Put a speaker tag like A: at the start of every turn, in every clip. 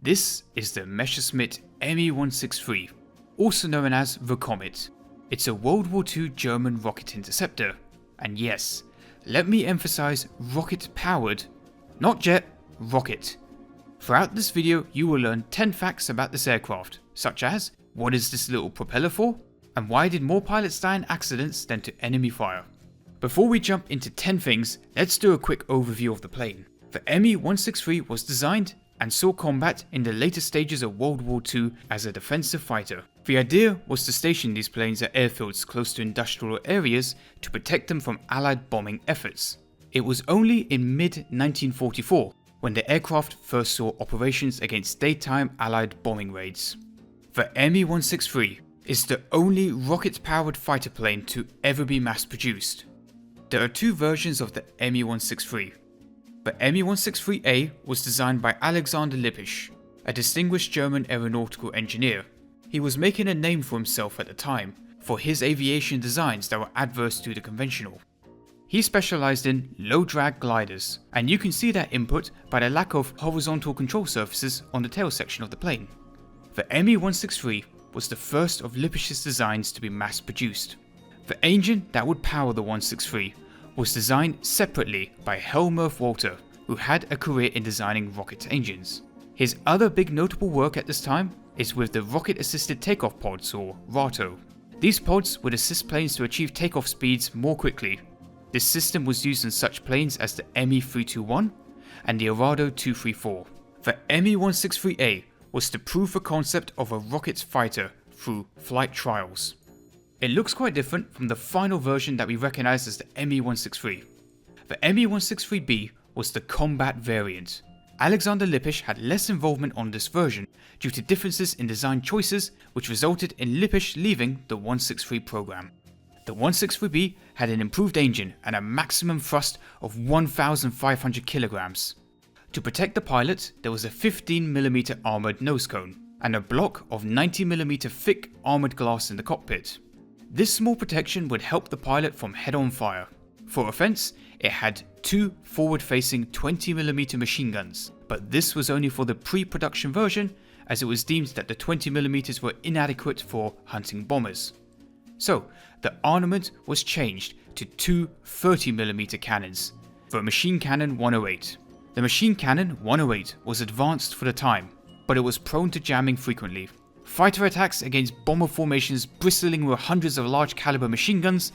A: This is the Messerschmitt Me-163, also known as the Comet. It's a World War II German rocket interceptor, and yes, let me emphasize rocket powered, not jet, rocket. Throughout this video you will learn 10 facts about this aircraft, such as what is this little propeller for, and why did more pilots die in accidents than to enemy fire. Before we jump into 10 things, let's do a quick overview of the plane. The Me-163 was designed and saw combat in the later stages of World War II as a defensive fighter. The idea was to station these planes at airfields close to industrial areas to protect them from Allied bombing efforts. It was only in mid-1944 when the aircraft first saw operations against daytime Allied bombing raids. The Me-163 is the only rocket-powered fighter plane to ever be mass-produced. There are two versions of the Me-163. The Me-163A was designed by Alexander Lippisch, a distinguished German aeronautical engineer. He was making a name for himself at the time for his aviation designs that were adverse to the conventional. He specialized in low-drag gliders, and you can see that input by the lack of horizontal control surfaces on the tail section of the plane. The Me-163 was the first of Lippisch's designs to be mass-produced. The engine that would power the 163 was designed separately by Helmuth Walter, who had a career in designing rocket engines. His other big notable work at this time is with the Rocket Assisted Takeoff Pods, or RATO. These pods would assist planes to achieve takeoff speeds more quickly. This system was used in such planes as the Me-321 and the Arado 234. The Me-163A was to prove the concept of a rocket fighter through flight trials. It looks quite different from the final version that we recognize as the Me-163. The Me-163B was the combat variant. Alexander Lippisch had less involvement on this version due to differences in design choices, which resulted in Lippisch leaving the 163 program. The 163B had an improved engine and a maximum thrust of 1,500 kilograms. To protect the pilot, there was a 15mm armoured nose cone and a block of 90mm thick armoured glass in the cockpit. This small protection would help the pilot from head-on fire. For offense, it had two forward-facing 20mm machine guns, but this was only for the pre-production version as it was deemed that the 20mm were inadequate for hunting bombers. So, the armament was changed to two 30mm cannons, the Machine Cannon 108. The Machine Cannon 108 was advanced for the time, but it was prone to jamming frequently. Fighter attacks against bomber formations bristling with hundreds of large caliber machine guns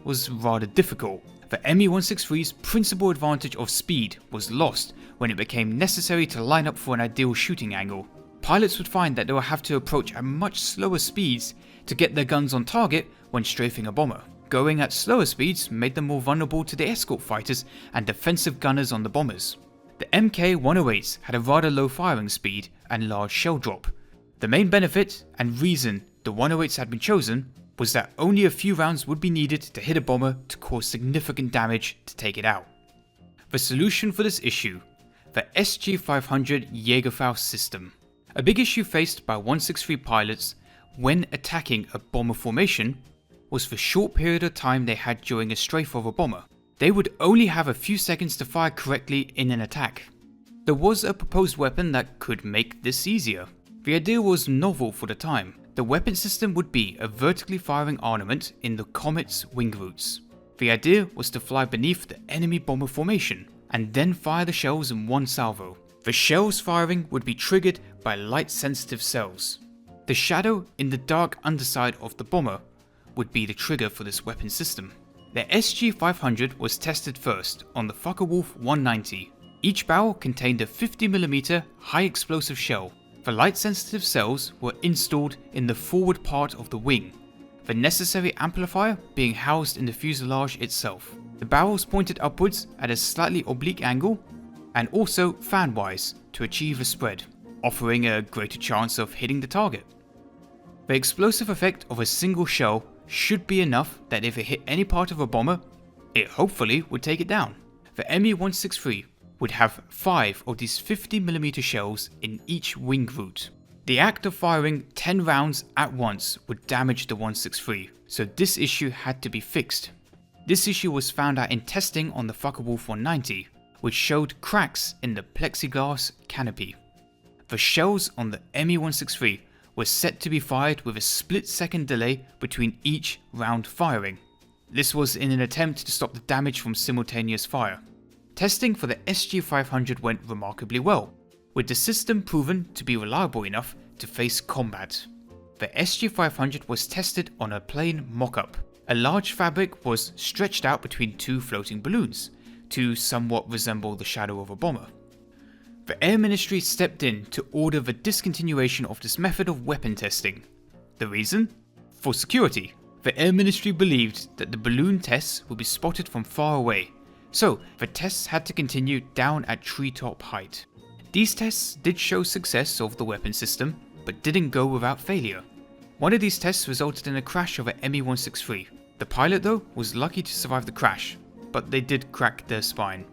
A: was rather difficult. The Me-163's principal advantage of speed was lost when it became necessary to line up for an ideal shooting angle. Pilots would find that they would have to approach at much slower speeds to get their guns on target when strafing a bomber. Going at slower speeds made them more vulnerable to the escort fighters and defensive gunners on the bombers. The Mk-108s had a rather low firing speed and large shell drop. The main benefit and reason the 108s had been chosen was that only a few rounds would be needed to hit a bomber to cause significant damage to take it out. The solution for this issue: the SG-500 Jägerfaust system. A big issue faced by 163 pilots when attacking a bomber formation was the short period of time they had during a strafe of a bomber. They would only have a few seconds to fire correctly in an attack. There was a proposed weapon that could make this easier. The idea was novel for the time. The weapon system would be a vertically firing armament in the Comet's wing roots. The idea was to fly beneath the enemy bomber formation and then fire the shells in one salvo. The shells firing would be triggered by light-sensitive cells. The shadow in the dark underside of the bomber would be the trigger for this weapon system. The SG-500 was tested first on the Focke-Wulf 190. Each barrel contained a 50mm high-explosive shell. The light-sensitive cells were installed in the forward part of the wing, the necessary amplifier being housed in the fuselage itself. The barrels pointed upwards at a slightly oblique angle and also fan-wise to achieve a spread, offering a greater chance of hitting the target. The explosive effect of a single shell should be enough that if it hit any part of a bomber, it hopefully would take it down. The Me-163 would have 5 of these 50mm shells in each wing root. The act of firing 10 rounds at once would damage the 163, so this issue had to be fixed. This issue was found out in testing on the Focke-Wulf 190, which showed cracks in the plexiglass canopy. The shells on the Me-163 were set to be fired with a split-second delay between each round firing. This was in an attempt to stop the damage from simultaneous fire. Testing for the SG-500 went remarkably well, with the system proven to be reliable enough to face combat. The SG-500 was tested on a plane mock-up. A large fabric was stretched out between two floating balloons to somewhat resemble the shadow of a bomber. The Air Ministry stepped in to order the discontinuation of this method of weapon testing. The reason? For security. The Air Ministry believed that the balloon tests would be spotted from far away, so the tests had to continue down at treetop height. These tests did show success of the weapon system, but didn't go without failure. One of these tests resulted in a crash of a Me-163. The pilot though was lucky to survive the crash, but they did crack their spine.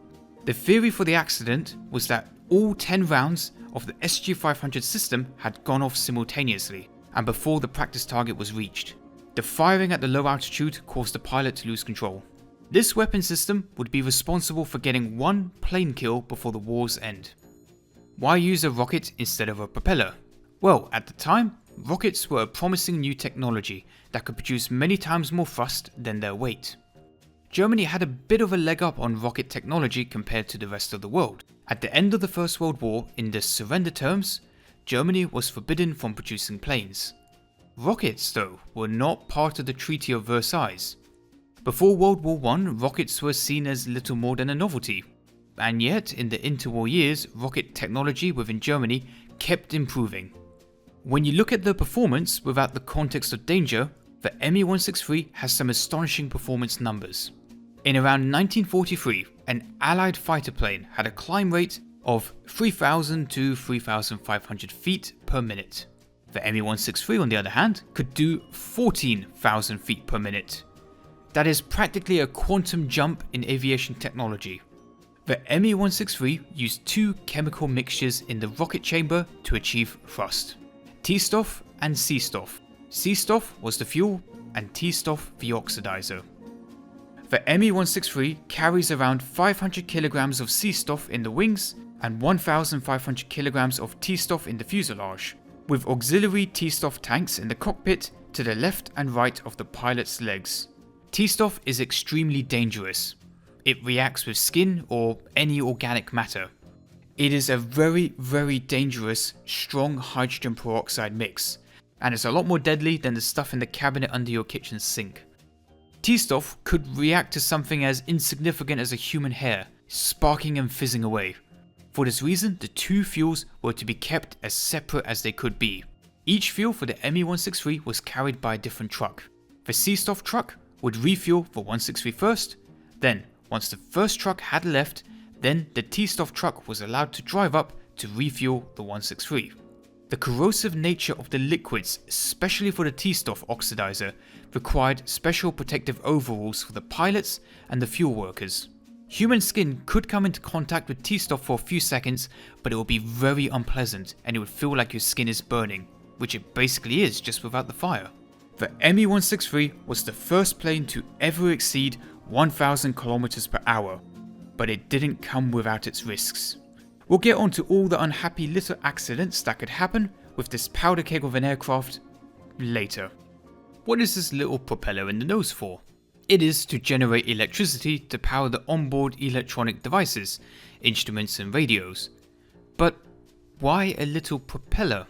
A: The theory for the accident was that all 10 rounds of the SG-500 system had gone off simultaneously, and before the practice target was reached. The firing at the low altitude caused the pilot to lose control. This weapon system would be responsible for getting one plane kill before the war's end. Why use a rocket instead of a propeller? Well, at the time, rockets were a promising new technology that could produce many times more thrust than their weight. Germany had a bit of a leg up on rocket technology compared to the rest of the world. At the end of the First World War, in the surrender terms, Germany was forbidden from producing planes. Rockets, though, were not part of the Treaty of Versailles. Before World War I, rockets were seen as little more than a novelty, and yet in the interwar years, rocket technology within Germany kept improving. When you look at the performance without the context of danger, the Me-163 has some astonishing performance numbers. In around 1943, an Allied fighter plane had a climb rate of 3,000 to 3,500 feet per minute. The Me-163, on the other hand, could do 14,000 feet per minute. That is practically a quantum jump in aviation technology. The Me-163 used two chemical mixtures in the rocket chamber to achieve thrust: T-Stoff and C-Stoff. C-Stoff was the fuel and T-Stoff the oxidizer. The Me-163 carries around 500 kilograms of C-Stoff in the wings and 1,500 kilograms of T-Stoff in the fuselage, with auxiliary T-Stoff tanks in the cockpit to the left and right of the pilot's legs. T-Stoff is extremely dangerous. It reacts with skin or any organic matter. It is a very dangerous, strong hydrogen peroxide mix, and it's a lot more deadly than the stuff in the cabinet under your kitchen sink. T-Stoff could react to something as insignificant as a human hair, sparking and fizzing away. For this reason, the two fuels were to be kept as separate as they could be. Each fuel for the Me-163 was carried by a different truck. The C-Stoff truck would refuel the 163 first, then once the first truck had left, then the T-Stoff truck was allowed to drive up to refuel the 163. The corrosive nature of the liquids, especially for the T-Stoff oxidizer, required special protective overalls for the pilots and the fuel workers. Human skin could come into contact with T-Stoff for a few seconds, but it would be very unpleasant and it would feel like your skin is burning, which it basically is just without the fire. The Me-163 was the first plane to ever exceed 1,000 kilometers per hour, but it didn't come without its risks. We'll get on to all the unhappy little accidents that could happen with this powder keg of an aircraft later. What is this little propeller in the nose for? It is to generate electricity to power the onboard electronic devices, instruments and radios. But why a little propeller?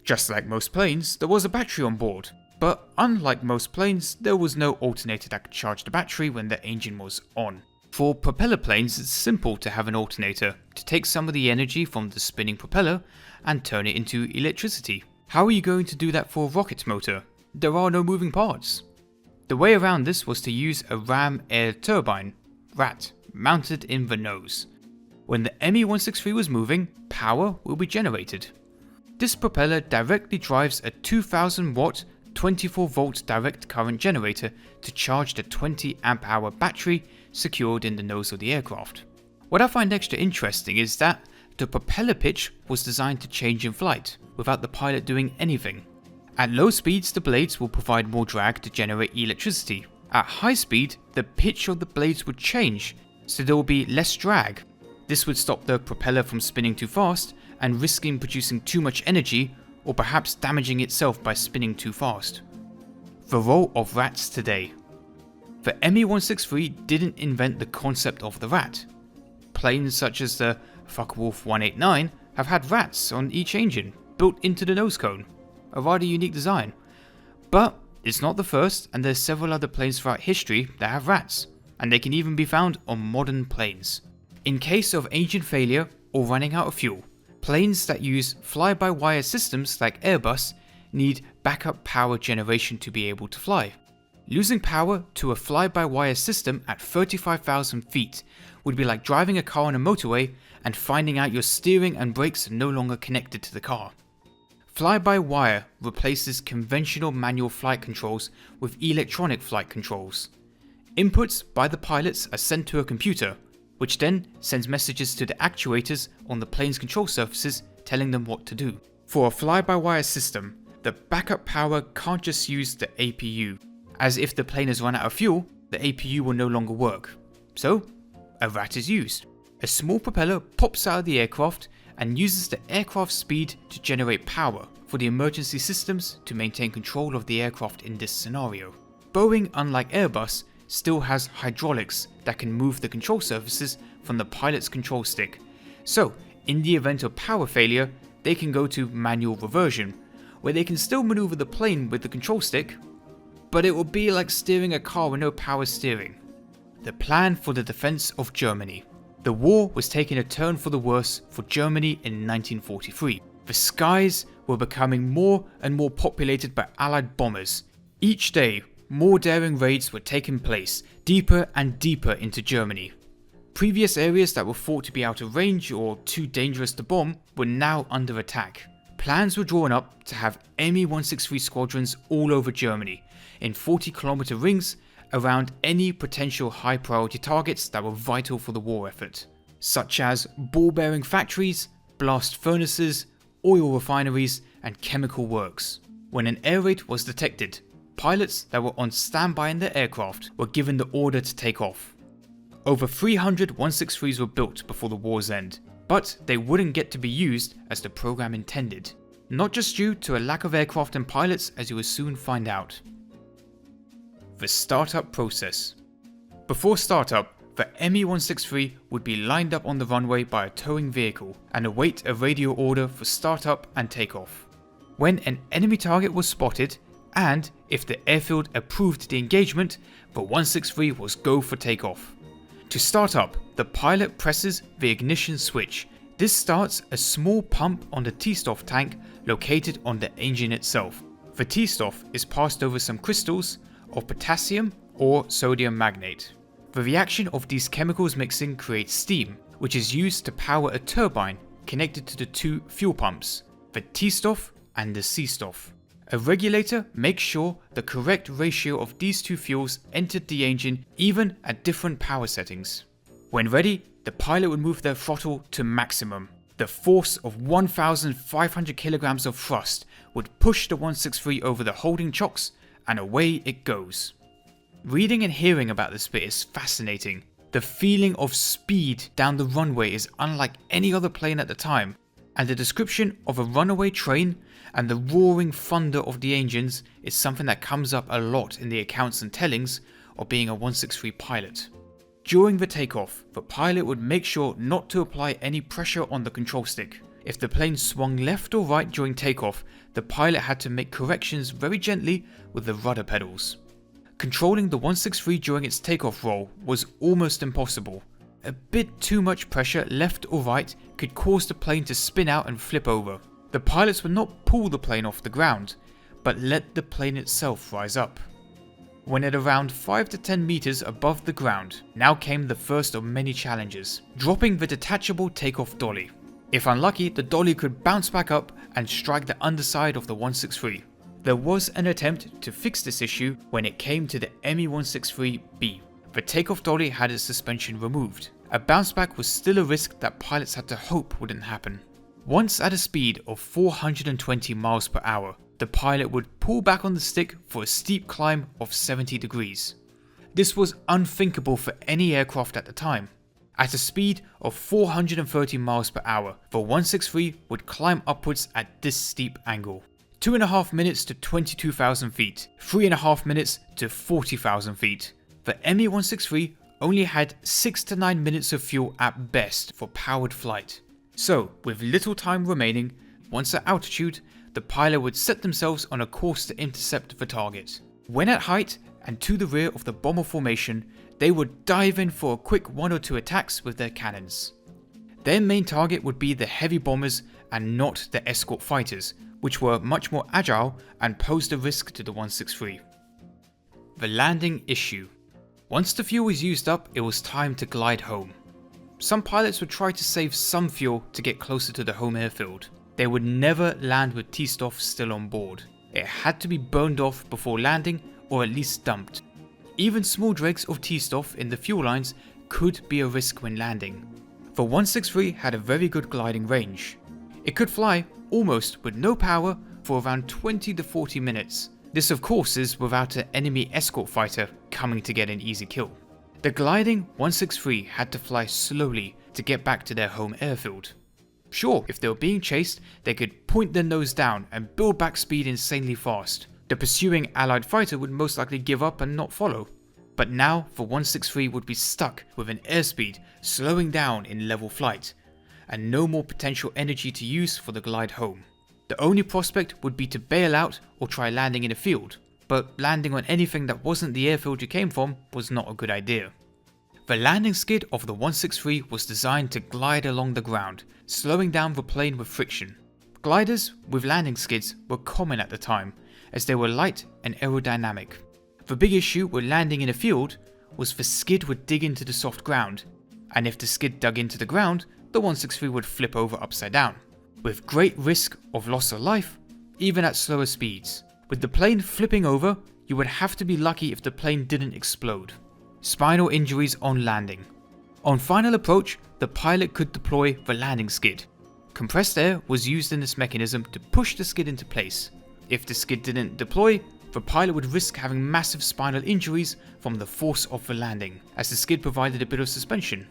A: Just like most planes, there was a battery on board, but unlike most planes, there was no alternator that could charge the battery when the engine was on. For propeller planes, it's simple to have an alternator to take some of the energy from the spinning propeller and turn it into electricity. How are you going to do that for a rocket motor? There are no moving parts. The way around this was to use a ram air turbine, RAT, mounted in the nose. When the Me-163 was moving, power will be generated. This propeller directly drives a 2000 watt 24 volt direct current generator to charge the 20 amp hour battery secured in the nose of the aircraft. What I find extra interesting is that the propeller pitch was designed to change in flight without the pilot doing anything. At low speeds, the blades will provide more drag to generate electricity. At high speed, the pitch of the blades would change, so there will be less drag. This would stop the propeller from spinning too fast and risking producing too much energy or perhaps damaging itself by spinning too fast. The role of rats today. The Me-163 didn't invent the concept of the rat. Planes such as the Focke-Wulf 189 have had rats on each engine, built into the nose cone, a rather unique design. But it's not the first, and there's several other planes throughout history that have rats, and they can even be found on modern planes. In case of engine failure or running out of fuel, planes that use fly-by-wire systems like Airbus need backup power generation to be able to fly. Losing power to a fly-by-wire system at 35,000 feet would be like driving a car on a motorway and finding out your steering and brakes are no longer connected to the car. Fly-by-wire replaces conventional manual flight controls with electronic flight controls. Inputs by the pilots are sent to a computer, which then sends messages to the actuators on the plane's control surfaces telling them what to do. For a fly-by-wire system, the backup power can't just use the APU, as if the plane has run out of fuel, the APU will no longer work. So, a rat is used. A small propeller pops out of the aircraft and uses the aircraft's speed to generate power for the emergency systems to maintain control of the aircraft in this scenario. Boeing, unlike Airbus, still has hydraulics that can move the control surfaces from the pilot's control stick. So, in the event of power failure, they can go to manual reversion, where they can still maneuver the plane with the control stick, but it will be like steering a car with no power steering. The plan for the defense of Germany. The war was taking a turn for the worse for Germany in 1943. The skies were becoming more and more populated by Allied bombers. Each day, more daring raids were taking place, deeper and deeper into Germany. Previous areas that were thought to be out of range or too dangerous to bomb were now under attack. Plans were drawn up to have Me-163 squadrons all over Germany, in 40-kilometer rings around any potential high priority targets that were vital for the war effort, such as ball-bearing factories, blast furnaces, oil refineries, and chemical works. When an air raid was detected, pilots that were on standby in their aircraft were given the order to take off. Over 300 163s were built before the war's end, but they wouldn't get to be used as the program intended. Not just due to a lack of aircraft and pilots, as you will soon find out. The startup process. Before startup, the Me-163 would be lined up on the runway by a towing vehicle and await a radio order for startup and takeoff. When an enemy target was spotted, and if the airfield approved the engagement, the 163 was go for takeoff. To start up, the pilot presses the ignition switch. This starts a small pump on the T-Stoff tank located on the engine itself. The T-Stoff is passed over some crystals of potassium or sodium magnate. The reaction of these chemicals mixing creates steam, which is used to power a turbine connected to the two fuel pumps, the T-Stoff and the C-Stoff. A regulator makes sure the correct ratio of these two fuels entered the engine even at different power settings. When ready, the pilot would move their throttle to maximum. The force of 1,500 kilograms of thrust would push the 163 over the holding chocks, and away it goes. Reading and hearing about this bit is fascinating. The feeling of speed down the runway is unlike any other plane at the time, and the description of a runaway train and the roaring thunder of the engines is something that comes up a lot in the accounts and tellings of being a 163 pilot. During the takeoff, the pilot would make sure not to apply any pressure on the control stick. If the plane swung left or right during takeoff, the pilot had to make corrections very gently with the rudder pedals. Controlling the 163 during its takeoff roll was almost impossible. A bit too much pressure left or right could cause the plane to spin out and flip over. The pilots would not pull the plane off the ground, but let the plane itself rise up. When at around 5 to 10 meters above the ground, now came the first of many challenges, dropping the detachable takeoff dolly. If unlucky, the dolly could bounce back up and strike the underside of the 163. There was an attempt to fix this issue when it came to the Me-163B. The takeoff dolly had its suspension removed. A bounce back was still a risk that pilots had to hope wouldn't happen. Once at a speed of 420 miles per hour, the pilot would pull back on the stick for a steep climb of 70 degrees. This was unthinkable for any aircraft at the time. At a speed of 430 miles per hour, the 163 would climb upwards at this steep angle. 2.5 minutes to 22,000 feet, 3.5 minutes to 40,000 feet. The Me-163 only had 6 to 9 minutes of fuel at best for powered flight. So, with little time remaining, once at altitude, the pilot would set themselves on a course to intercept the target. When at height and to the rear of the bomber formation, they would dive in for a quick 1 or 2 attacks with their cannons. Their main target would be the heavy bombers and not the escort fighters, which were much more agile and posed a risk to the 163. The landing issue. Once the fuel was used up, it was time to glide home. Some pilots would try to save some fuel to get closer to the home airfield. They would never land with T-Stoff still on board. It had to be burned off before landing or at least dumped. Even small dregs of T-Stoff in the fuel lines could be a risk when landing. The 163 had a very good gliding range. It could fly almost with no power for around 20 to 40 minutes. This of course is without an enemy escort fighter coming to get an easy kill. The gliding 163 had to fly slowly to get back to their home airfield. Sure, if they were being chased, they could point their nose down and build back speed insanely fast. The pursuing allied fighter would most likely give up and not follow. But now the 163 would be stuck with an airspeed slowing down in level flight, and no more potential energy to use for the glide home. The only prospect would be to bail out or try landing in a field, but landing on anything that wasn't the airfield you came from was not a good idea. The landing skid of the 163 was designed to glide along the ground, slowing down the plane with friction. Gliders with landing skids were common at the time, as they were light and aerodynamic. The big issue with landing in a field was the skid would dig into the soft ground, and if the skid dug into the ground, the 163 would flip over upside down, with great risk of loss of life, even at slower speeds. With the plane flipping over, you would have to be lucky if the plane didn't explode. Spinal injuries on landing. On final approach, the pilot could deploy the landing skid. Compressed air was used in this mechanism to push the skid into place. If the skid didn't deploy, the pilot would risk having massive spinal injuries from the force of the landing, as the skid provided a bit of suspension.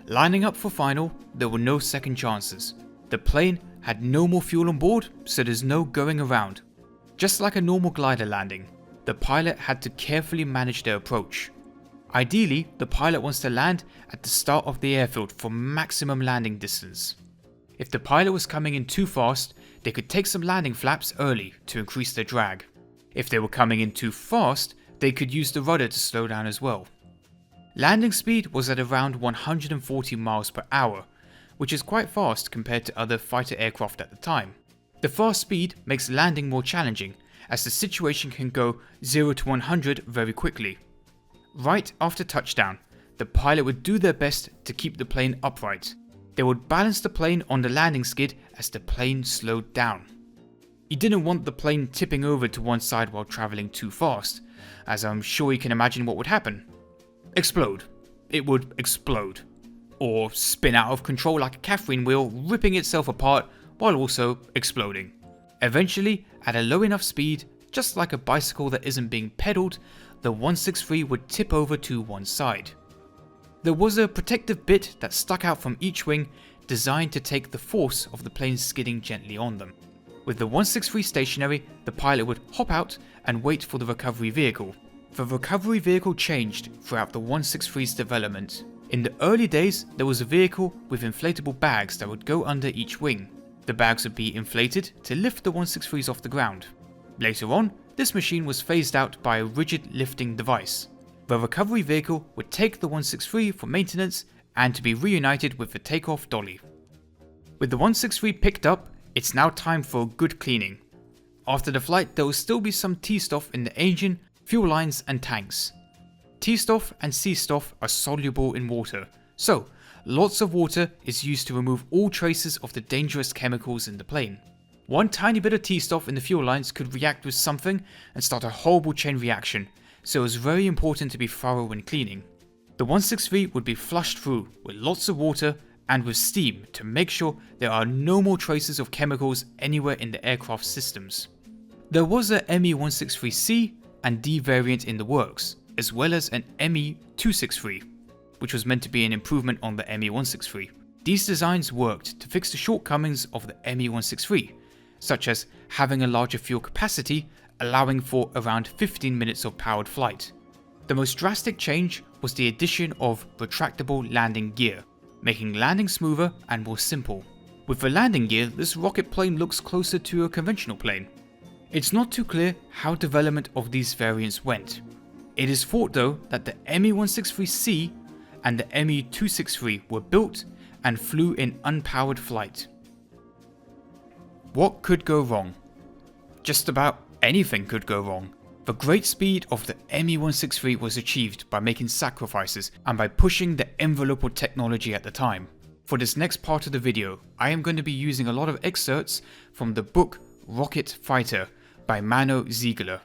A: Lining up for final, there were no second chances. The plane had no more fuel on board, so there's no going around. Just like a normal glider landing, the pilot had to carefully manage their approach. Ideally, the pilot wants to land at the start of the airfield for maximum landing distance. If the pilot was coming in too fast, they could take some landing flaps early to increase their drag. If they were coming in too fast, they could use the rudder to slow down as well. Landing speed was at around 140 miles per hour, which is quite fast compared to other fighter aircraft at the time. The fast speed makes landing more challenging, as the situation can go 0 to 100 very quickly. Right after touchdown, the pilot would do their best to keep the plane upright. They would balance the plane on the landing skid as the plane slowed down. You didn't want the plane tipping over to one side while travelling too fast, as I'm sure you can imagine what would happen. Explode. It would explode. Or spin out of control like a Catherine wheel, ripping itself apart while also exploding. Eventually, at a low enough speed, just like a bicycle that isn't being pedalled, the 163 would tip over to one side. There was a protective bit that stuck out from each wing, designed to take the force of the plane skidding gently on them. With the 163 stationary, the pilot would hop out and wait for the recovery vehicle. The recovery vehicle changed throughout the 163's development. In the early days, there was a vehicle with inflatable bags that would go under each wing. The bags would be inflated to lift the 163s off the ground. Later on, this machine was phased out by a rigid lifting device. The recovery vehicle would take the 163 for maintenance and to be reunited with the takeoff dolly. With the 163 picked up, it's now time for a good cleaning. After the flight, there will still be some T-Stoff in the engine, fuel lines and tanks. T-Stoff and C-Stoff are soluble in water, so lots of water is used to remove all traces of the dangerous chemicals in the plane. One tiny bit of T-Stoff in the fuel lines could react with something and start a horrible chain reaction, so it was very important to be thorough when cleaning. The 163 would be flushed through with lots of water and with steam to make sure there are no more traces of chemicals anywhere in the aircraft systems. There was a Me-163C and D variant in the works, as well as an Me-263. which was meant to be an improvement on the Me-163. These designs worked to fix the shortcomings of the Me-163, such as having a larger fuel capacity, allowing for around 15 minutes of powered flight. The most drastic change was the addition of retractable landing gear, making landing smoother and more simple. With the landing gear, this rocket plane looks closer to a conventional plane. It's not too clear how development of these variants went. It is thought though that the Me-163C and the Me-263 were built and flew in unpowered flight. What could go wrong? Just about anything could go wrong. The great speed of the Me-163 was achieved by making sacrifices and by pushing the envelope of technology at the time. For this next part of the video, I am going to be using a lot of excerpts from the book Rocket Fighter by Mano Ziegler.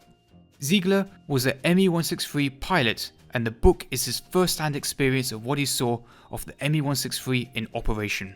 A: Ziegler was a Me-163 pilot, and the book is his first-hand experience of what he saw of the Me-163 in operation.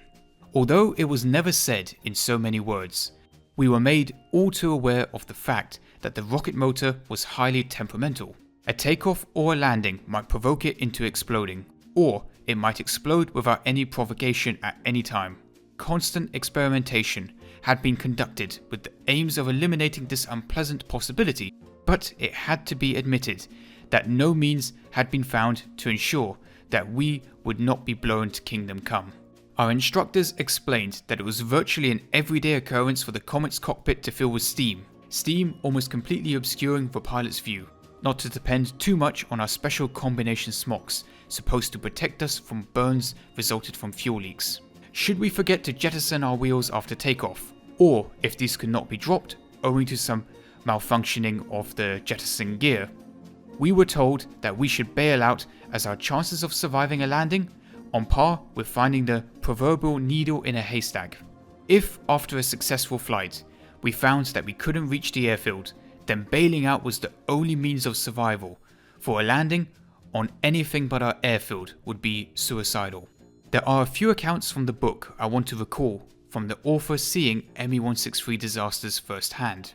A: Although it was never said in so many words, we were made all too aware of the fact that the rocket motor was highly temperamental. A takeoff or a landing might provoke it into exploding, or it might explode without any provocation at any time. Constant experimentation had been conducted with the aims of eliminating this unpleasant possibility, but it had to be admitted that no means had been found to ensure that we would not be blown to kingdom come. Our instructors explained that it was virtually an everyday occurrence for the Comet's cockpit to fill with steam almost completely obscuring the pilot's view, not to depend too much on our special combination smocks supposed to protect us from burns resulted from fuel leaks. Should we forget to jettison our wheels after takeoff, or if these could not be dropped owing to some malfunctioning of the jettisoning gear, we were told that we should bail out as our chances of surviving a landing on par with finding the proverbial needle in a haystack. If after a successful flight we found that we couldn't reach the airfield, then bailing out was the only means of survival, for a landing on anything but our airfield would be suicidal. There are a few accounts from the book I want to recall from the author seeing Me-163 disasters firsthand.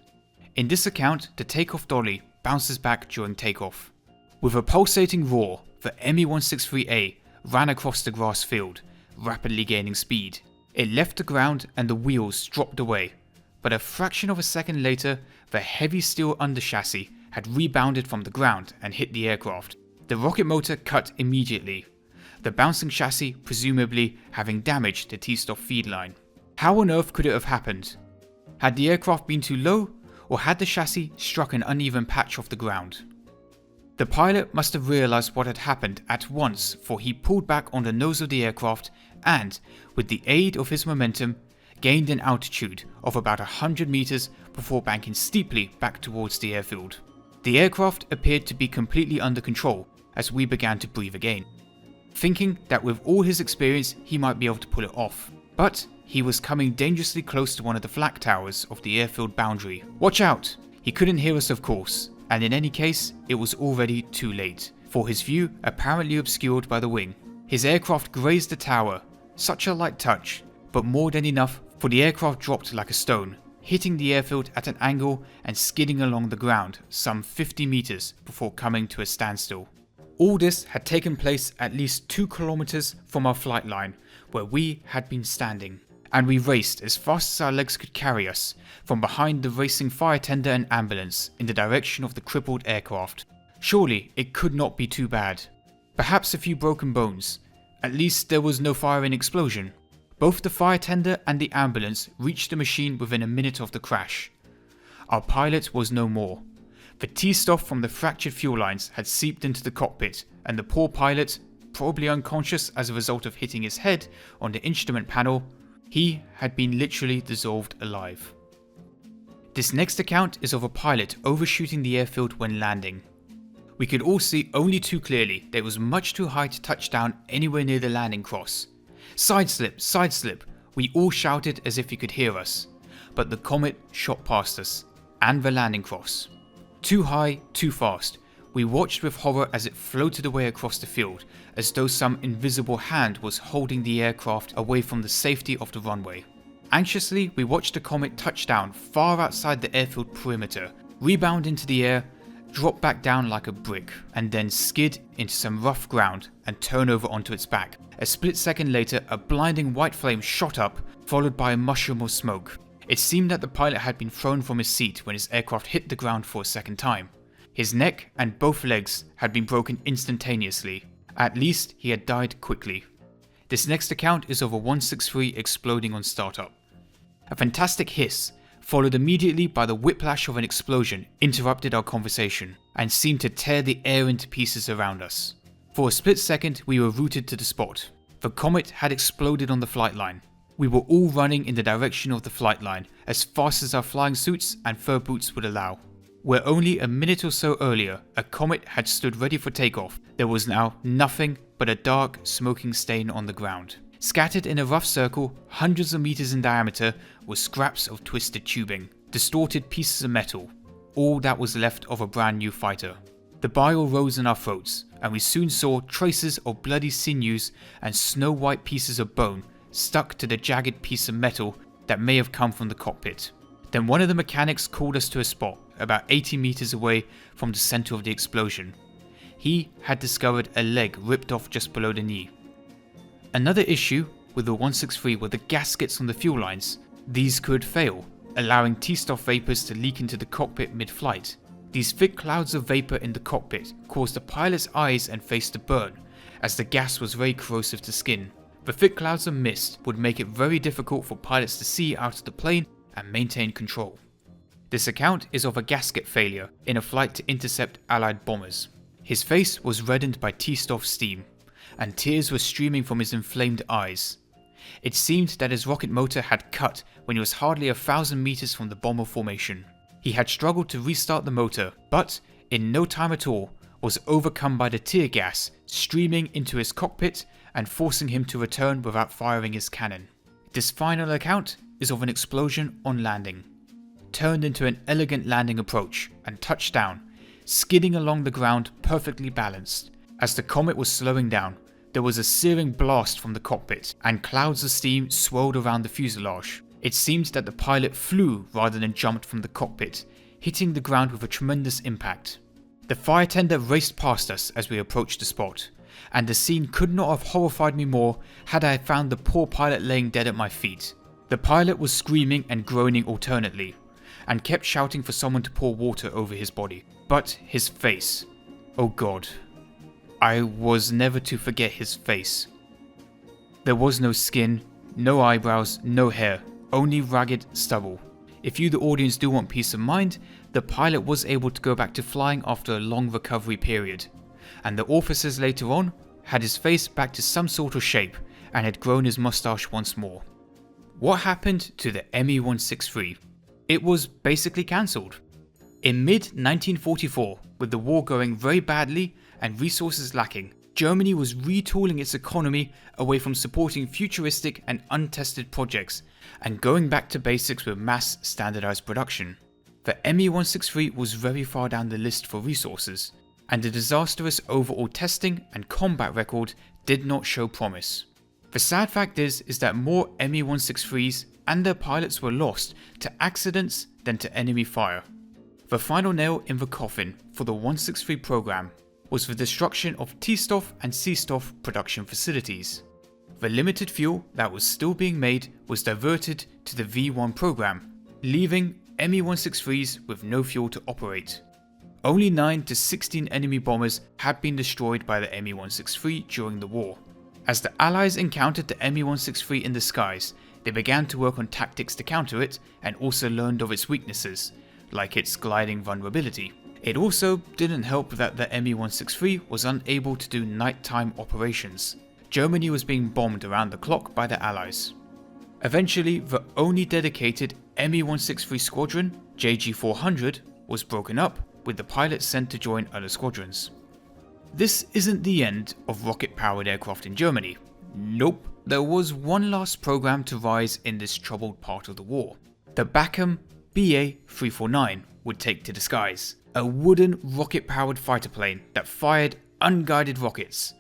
A: In this account, the takeoff dolly bounces back during takeoff. With a pulsating roar, the Me-163A ran across the grass field, rapidly gaining speed. It left the ground and the wheels dropped away, but a fraction of a second later, the heavy steel underchassis had rebounded from the ground and hit the aircraft. The rocket motor cut immediately, the bouncing chassis presumably having damaged the T-stop feed line. How on earth could it have happened? Had the aircraft been too low, or had the chassis struck an uneven patch off the ground? The pilot must have realized what had happened at once, for he pulled back on the nose of the aircraft and, with the aid of his momentum, gained an altitude of about 100 meters before banking steeply back towards the airfield. The aircraft appeared to be completely under control as we began to breathe again, thinking that with all his experience he might be able to pull it off. But he was coming dangerously close to one of the flak towers of the airfield boundary. Watch out! He couldn't hear us, of course, and in any case it was already too late, for his view apparently obscured by the wing. His aircraft grazed the tower, such a light touch, but more than enough, for the aircraft dropped like a stone, hitting the airfield at an angle and skidding along the ground some 50 meters before coming to a standstill. All this had taken place at least 2 kilometers from our flight line, where we had been standing, and we raced as fast as our legs could carry us from behind the racing fire tender and ambulance in the direction of the crippled aircraft. Surely it could not be too bad. Perhaps a few broken bones. At least there was no fire and explosion. Both the fire tender and the ambulance reached the machine within a minute of the crash. Our pilot was no more. The T-stop from the fractured fuel lines had seeped into the cockpit, and the poor pilot, probably unconscious as a result of hitting his head on the instrument panel, he had been literally dissolved alive. This next account is of a pilot overshooting the airfield when landing. We could all see only too clearly that it was much too high to touch down anywhere near the landing cross. "Side slip, side slip," we all shouted as if he could hear us, but the Comet shot past us, and the landing cross. Too high, too fast. We watched with horror as it floated away across the field, as though some invisible hand was holding the aircraft away from the safety of the runway. Anxiously, we watched the Comet touch down far outside the airfield perimeter, rebound into the air, drop back down like a brick, and then skid into some rough ground and turn over onto its back. A split second later, a blinding white flame shot up, followed by a mushroom of smoke. It seemed that the pilot had been thrown from his seat when his aircraft hit the ground for a second time. His neck and both legs had been broken instantaneously. At least he had died quickly. This next account is of a 163 exploding on startup. A fantastic hiss, followed immediately by the whiplash of an explosion, interrupted our conversation and seemed to tear the air into pieces around us. For a split second we were rooted to the spot. The comet had exploded on the flight line. We were all running in the direction of the flight line as fast as our flying suits and fur boots would allow. Where only a minute or so earlier a comet had stood ready for takeoff, there was now nothing but a dark, smoking stain on the ground. Scattered in a rough circle, hundreds of meters in diameter, were scraps of twisted tubing, distorted pieces of metal, all that was left of a brand new fighter. The bile rose in our throats, and we soon saw traces of bloody sinews and snow-white pieces of bone stuck to the jagged piece of metal that may have come from the cockpit. Then one of the mechanics called us to a spot about 80 meters away from the center of the explosion. He had discovered a leg ripped off just below the knee. Another issue with the 163 were the gaskets on the fuel lines. These could fail, allowing T-stuff vapors to leak into the cockpit mid-flight. These thick clouds of vapor in the cockpit caused the pilot's eyes and face to burn, as the gas was very corrosive to skin. The thick clouds of mist would make it very difficult for pilots to see out of the plane and maintain control. This account is of a gasket failure in a flight to intercept Allied bombers. His face was reddened by T-stuff steam, and tears were streaming from his inflamed eyes. It seemed that his rocket motor had cut when he was hardly 1,000 meters from the bomber formation. He had struggled to restart the motor, but in no time at all was overcome by the tear gas streaming into his cockpit and forcing him to return without firing his cannon. This final account is of an explosion on landing. Turned into an elegant landing approach and touched down, skidding along the ground perfectly balanced. As the comet was slowing down, there was a searing blast from the cockpit and clouds of steam swirled around the fuselage. It seemed that the pilot flew rather than jumped from the cockpit, hitting the ground with a tremendous impact. The fire tender raced past us as we approached the spot, and the scene could not have horrified me more had I found the poor pilot laying dead at my feet. The pilot was screaming and groaning alternately, and kept shouting for someone to pour water over his body. But his face, oh God, I was never to forget his face. There was no skin, no eyebrows, no hair, only ragged stubble. If you the audience do want peace of mind, the pilot was able to go back to flying after a long recovery period, and the officers later on had his face back to some sort of shape and had grown his mustache once more. What happened to the Me-163? It was basically cancelled. In mid-1944, with the war going very badly and resources lacking, Germany was retooling its economy away from supporting futuristic and untested projects and going back to basics with mass standardized production. The Me-163 was very far down the list for resources, and the disastrous overall testing and combat record did not show promise. The sad fact is that more Me-163s and their pilots were lost to accidents than to enemy fire. The final nail in the coffin for the 163 program was the destruction of T-stuff and C-stuff production facilities. The limited fuel that was still being made was diverted to the V1 program, leaving Me-163s with no fuel to operate. Only 9 to 16 enemy bombers had been destroyed by the Me-163 during the war. As the Allies encountered the Me-163 in the skies, they began to work on tactics to counter it and also learned of its weaknesses, like its gliding vulnerability. It also didn't help that the Me-163 was unable to do nighttime operations. Germany was being bombed around the clock by the Allies. Eventually, the only dedicated Me-163 squadron, JG-400, was broken up, with the pilots sent to join other squadrons. This isn't the end of rocket-powered aircraft in Germany. Nope, there was one last program to rise in this troubled part of the war. The Bachem BA-349 would take to the skies, a wooden rocket-powered fighter plane that fired unguided rockets.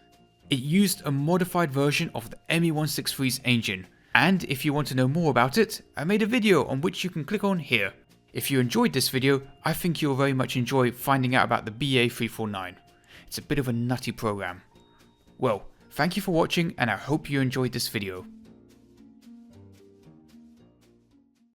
A: It used a modified version of the Me-163's engine, and if you want to know more about it, I made a video on which you can click on here. If you enjoyed this video, I think you'll very much enjoy finding out about the BA349. It's a bit of a nutty program. Well, thank you for watching and I hope you enjoyed this video.